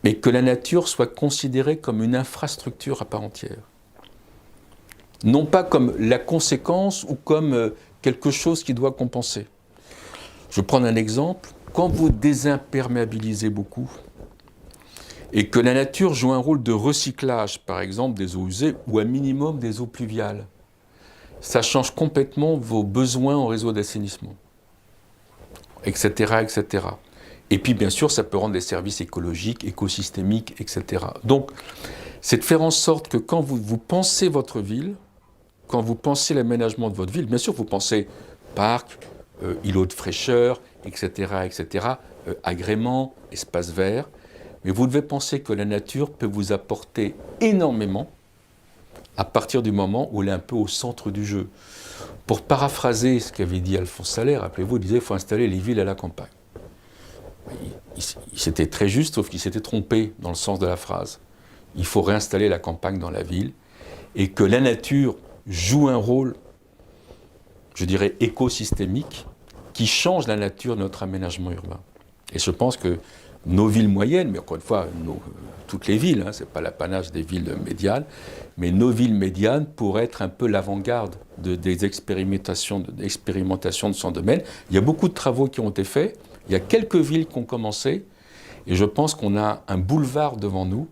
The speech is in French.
mais que la nature soit considérée comme une infrastructure à part entière. Non pas comme la conséquence ou comme quelque chose qui doit compenser. Je vais prendre un exemple. Quand vous désimperméabilisez beaucoup, et que la nature joue un rôle de recyclage, par exemple des eaux usées, ou un minimum des eaux pluviales, ça change complètement vos besoins en réseau d'assainissement, etc., etc. Et puis, bien sûr, ça peut rendre des services écologiques, écosystémiques, etc. Donc, c'est de faire en sorte que quand vous pensez votre ville, quand vous pensez l'aménagement de votre ville, bien sûr, vous pensez parc, îlots de fraîcheur, etc., etc., agréments, espaces verts, mais vous devez penser que la nature peut vous apporter énormément à partir du moment où elle est un peu au centre du jeu. Pour paraphraser ce qu'avait dit Alphonse Salaire, rappelez-vous, il disait qu'il faut installer les villes à la campagne. Il s'était très juste, sauf qu'il s'était trompé dans le sens de la phrase. Il faut réinstaller la campagne dans la ville et que la nature joue un rôle, je dirais, écosystémique qui change la nature de notre aménagement urbain. Et je pense que nos villes moyennes, mais encore une fois, toutes les villes, ce n'est pas l'apanage des villes médianes, mais nos villes médianes pourraient être un peu l'avant-garde des expérimentations de son domaine. Il y a beaucoup de travaux qui ont été faits, il y a quelques villes qui ont commencé, et je pense qu'on a un boulevard devant nous